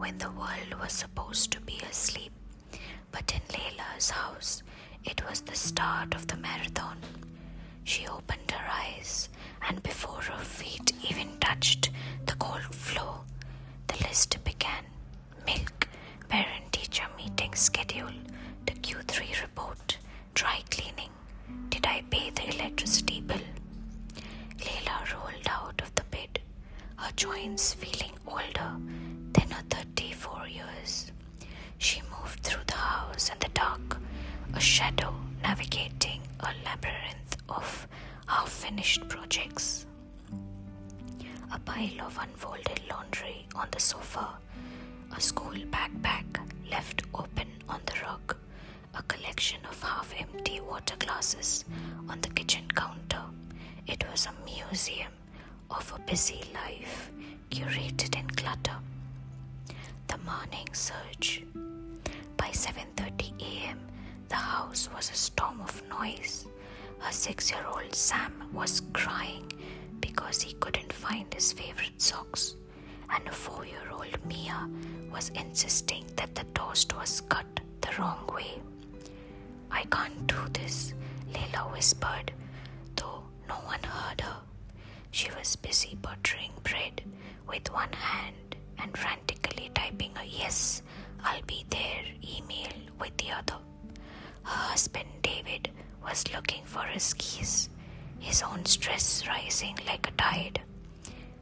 when the world was supposed to be asleep. But in Layla's house, it was the start of the marathon. She opened her eyes, and before her feet even touched the cold floor, the list began. Milk, parent-teacher meeting schedule, the Q3 report, dry cleaning. Did I pay the electricity bill? Layla rolled out of the bed, her joints feeling older than her 34 years. She moved through the house in the dark, a shadow navigating a labyrinth of half-finished projects. A pile of unfolded laundry on the sofa, a school backpack left open on the rug, a collection of half-empty water glasses on the kitchen counter. It was a museum of a busy life, curated in clutter. The morning surge. By 7:30 a.m., the house was a storm of noise. Her 6-year-old Sam was crying because he couldn't find his favorite socks, and a 4-year-old Mia was insisting that the toast was cut the wrong way. I can't do this, Layla whispered, though no one heard her. She was busy buttering bread with one hand and frantically typing a "yes, I'll be there" email with the other. Her husband David was looking for his keys, his own stress rising like a tide.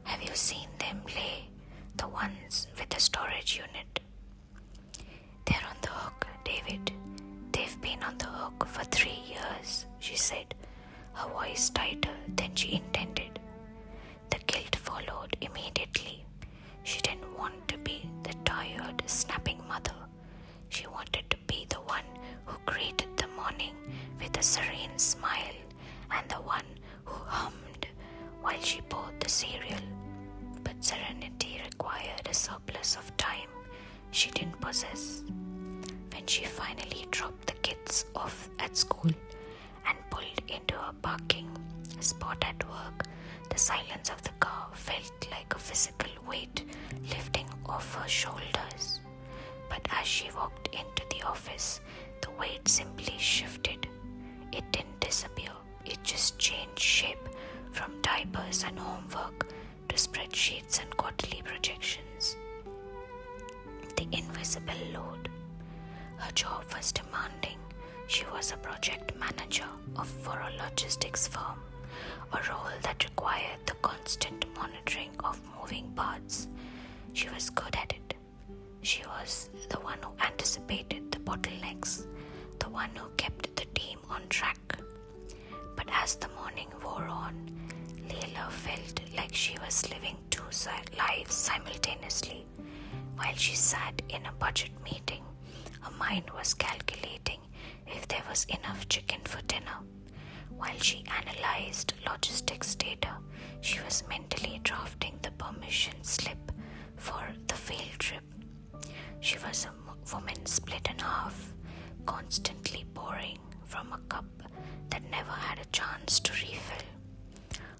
Have you seen them, Lay? The ones with the storage unit? They're on the hook, David. They've been on the hook for 3 years, she said, her voice tighter than she intended. The guilt followed immediately. She didn't want to be the tired, snapping mother. She wanted to be the one who greeted the morning with a serene smile and the one who hummed while she poured the cereal. But serenity required a surplus of time she didn't possess. When she finally dropped the kids off at school and pulled into a parking spot at work, the silence of the car felt like a physical weight lifting off her shoulders. But as she walked into the office, the weight simply shifted. It didn't disappear, it just changed shape from diapers and homework to spreadsheets and quarterly projections. The invisible load. Her job was demanding. She was a project manager for a logistics firm, a role that required the constant monitoring of moving parts. She was good at it. She was the one who anticipated the bottlenecks, the one who kept the team on track. But as the morning wore on, Layla felt like she was living two lives simultaneously. While she sat in a budget meeting, her mind was calculating if there was enough chicken for dinner. While she analyzed logistics data, she was mentally drafting the permission slip for the field trip. She was a woman split in half, constantly pouring from a cup that never had a chance to refill.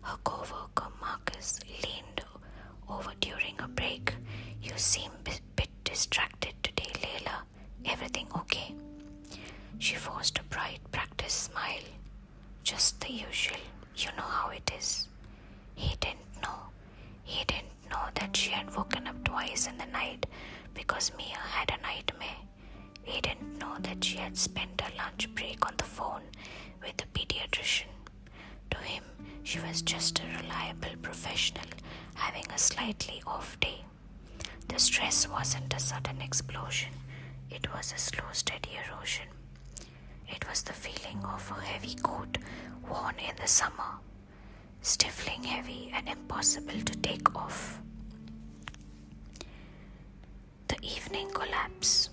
Her co-worker Marcus leaned over during a break. You seem a bit distracted today, Layla. Everything okay? She forced a bright practice smile. Just the usual. You know how it is. He didn't know. He didn't know that she had woken up twice in the night because Mia had a nightmare. He didn't know that she had spent her lunch break on the phone with the pediatrician. To him, she was just a reliable professional having a slightly off day. The stress wasn't a sudden explosion. It was a slow, steady erosion. It was the feeling of a heavy coat worn in the summer, stifling heavy and impossible to take off. The evening collapse.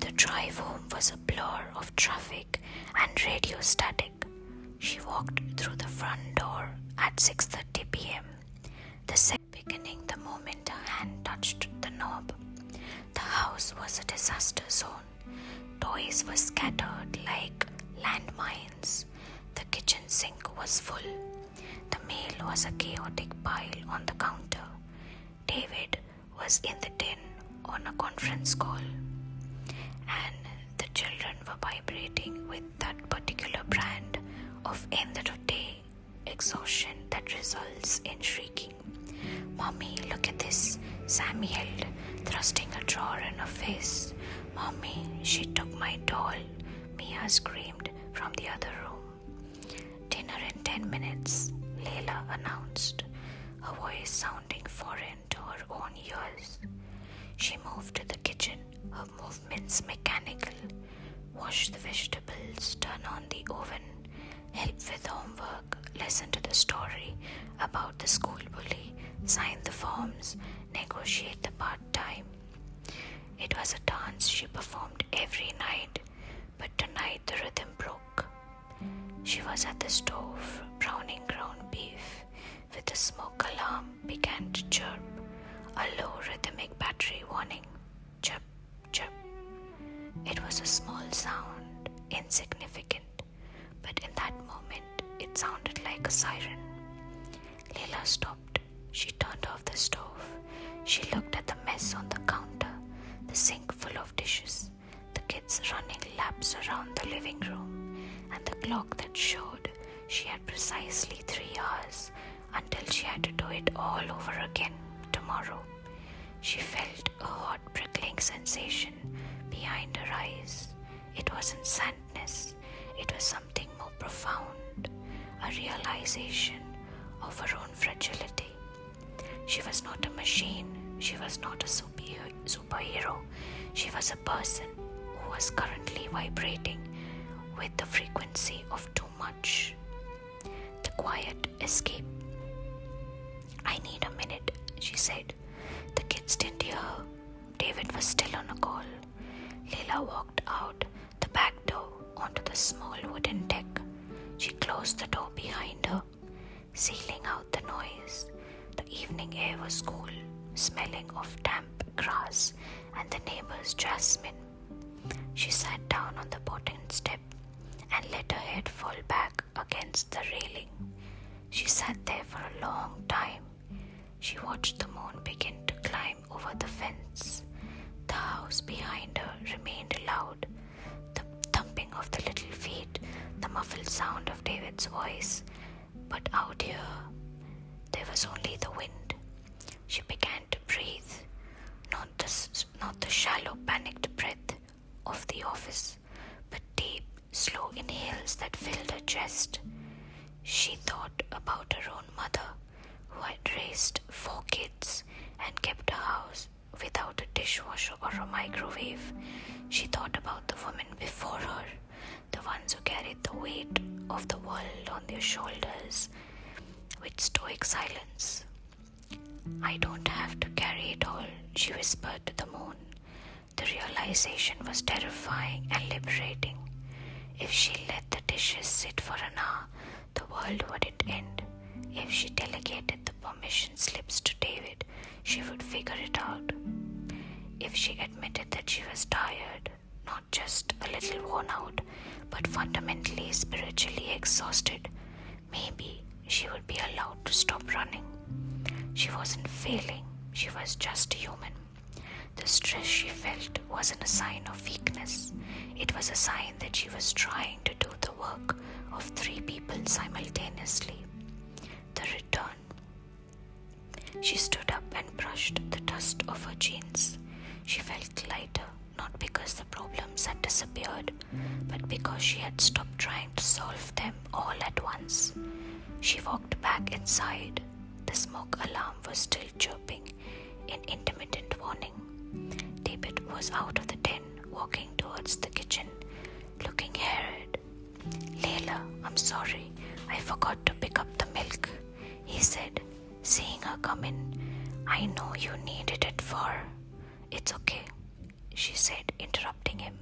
The drive home was a blur of traffic and radio static. She walked through the front door at 6:30 p.m., the set beginning the moment her hand touched the knob. The house was a disaster zone. Toys were scattered like landmines. The kitchen sink was full. The mail was a chaotic pile on the counter. David was in the den, on a conference call, and the children were vibrating with that particular brand of end-of-day exhaustion that results in shrieking. "Mommy, look at this," Sammy yelled, thrusting a drawer in her face. "Mommy, she took my doll," Mia screamed from the other room. "Dinner in 10 minutes, Layla announced, her voice sounding foreign to her own ears. She moved to the kitchen, her movements mechanical. Wash the vegetables, turn on the oven, help with homework, listen to the story about the school bully, sign the forms, negotiate the part-time. It was a dance she performed every night, but tonight the rhythm broke. She was at the stove, browning ground beef, with the smoke alarm began to chirp, a low rhythmic battery warning, chirp, chirp. It was a small sound, insignificant, but in that moment it sounded like a siren. Layla stopped. She turned off the stove. She looked at the mess on the counter, the sink full of dishes, the kids running laps around the living room, and the clock that showed she had precisely 3 hours until she had to do it all over again tomorrow. She felt a hot prickling sensation behind her eyes. It wasn't sadness, it was something more profound, a realization of her own fragility. She was not a machine, she was not a superhero, she was a person who was currently vibrating with the frequency of too much. The quiet escaped. "I need a minute," she said. The kids didn't hear her. David was still on a call. Layla walked out the back door onto the small wooden deck. She closed the door behind her, sealing out the noise. The evening air was cool, smelling of damp grass and the neighbor's jasmine. She sat down on the bottom step and let her head fall back against the railing. She sat there for a long time. She watched the moon begin to climb over the fence. The house behind her remained loud. The thumping of the little feet, the muffled sound of David's voice. But out here, there was only the wind. She began to breathe, not the shallow, panicked breath of the office, but deep, slow inhales that filled her chest. She thought about her own mother, who had raised 4 kids and kept a house without a dishwasher or a microwave. She thought about the women before her, the ones who carried the weight of the world on their shoulders with stoic silence. "I don't have to carry it all," she whispered to the moon. The realization was terrifying and liberating. If she let the dishes sit for an hour, the world wouldn't end. If she delegated the permission slips to David, she would figure it out. If she admitted that she was tired, not just a little worn out, but fundamentally spiritually exhausted, maybe she would be allowed to stop running. She wasn't failing, she was just human. The stress she felt wasn't a sign of weakness. It was a sign that she was trying to do the work of 3 people simultaneously. The return. She stood up and brushed the dust off her jeans. She felt lighter, not because the problems had disappeared, but because she had stopped trying to solve them all at once. She walked back inside. The smoke alarm was still chirping in intermittent warning. David was out of the den, walking towards the kitchen, looking harried. "Layla, I'm sorry, I forgot to pick up the milk," he said, seeing her come in. "I know you needed it for..." "It's okay," she said, interrupting him.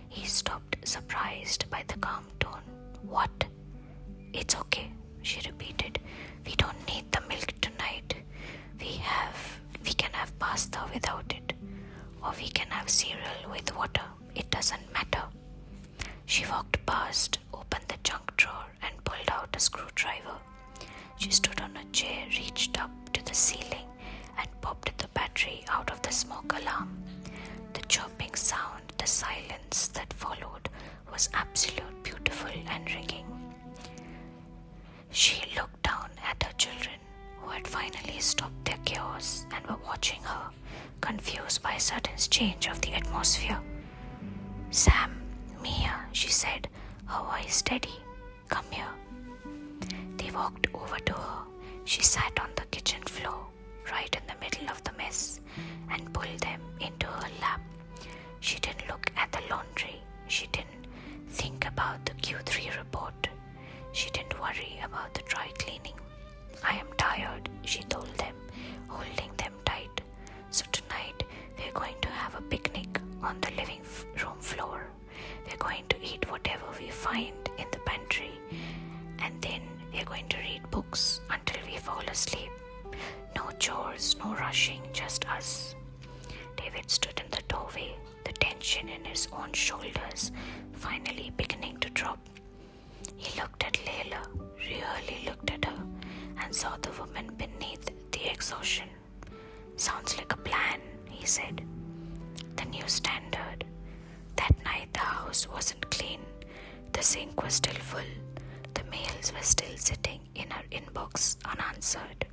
He stopped, surprised by the calm tone. "What?" "It's okay," she repeated. "We don't need the milk tonight. We can have pasta without it, or we can have cereal with water. It doesn't matter." She walked past, opened the junk drawer, and pulled out a screwdriver. She stood on a chair, reached up to the ceiling, and popped the battery out of the smoke alarm. The chirping sound, the silence that followed was absolute beautiful and ringing. She looked down at her children, who had finally stopped their chaos and were watching her, confused by a sudden change of the atmosphere. "Sam, Mia," she said, her voice steady. "Come here." They walked over to her. She sat on the kitchen floor, right in the middle of the mess, and pulled them into her lap. She didn't look at the laundry. She didn't think about the Q3 report. She didn't worry about the dry cleaning. "I am tired," she told them, holding them tight. "So tonight we're going to have a picnic on the living room floor. We're going to eat whatever we find in the pantry, and then we're going to read books until we fall asleep. No chores, no rushing, just us." David stood in the doorway, the tension in his own shoulders finally beginning to drop. He looked at Layla, really looked at her, and saw the woman beneath the exhaustion. "Sounds like a plan," he said. "The new standard." That night the house wasn't clean. The sink was still full. The mails were still sitting in her inbox unanswered.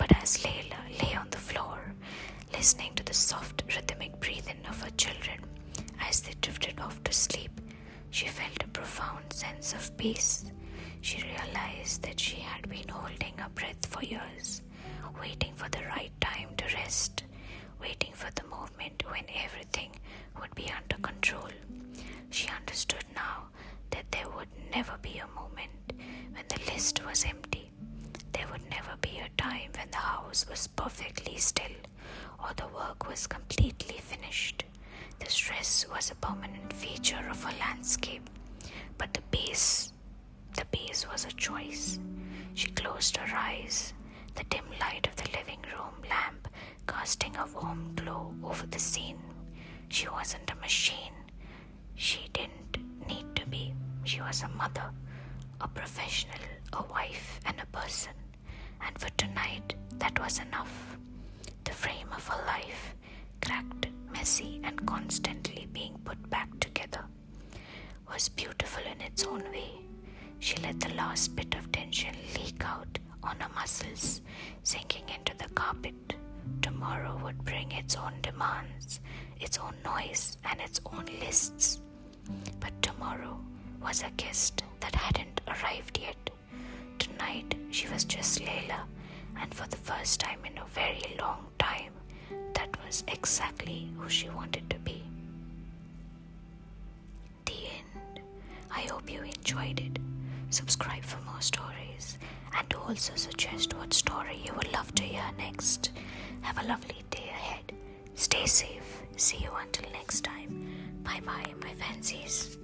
But as Layla lay on the floor, listening to the soft rhythmic breathing of her children as they drifted off to sleep, she felt a profound sense of peace. She realized that she had been holding her breath for years, waiting for the right time to rest, waiting for the moment when everything would be under control. She understood now that there would never be a moment when the list was empty. There would never be a time when the house was perfectly still or the work was completely finished. The stress was a permanent feature of her landscape, but the base was a choice. She closed her eyes, the dim light of the living room lamp casting a warm glow over the scene. She wasn't a machine. She didn't need to be. She was a mother, a professional, a wife, and a person. And for tonight, that was enough. The frame of her life, cracked, messy, and constantly being put back together, was beautiful in its own way. She let the last bit of tension leak out on her muscles, sinking into the carpet. Tomorrow would bring its own demands, its own noise, and its own lists. But tomorrow was a guest that hadn't arrived yet. Tonight she was just Layla, and for the first time in a very long time, that was exactly who she wanted to be. The end. I hope you enjoyed it. Subscribe for more stories, and to also suggest what story you would love to hear next. Have a lovely day ahead. Stay safe. See you until next time. Bye bye, my fancies.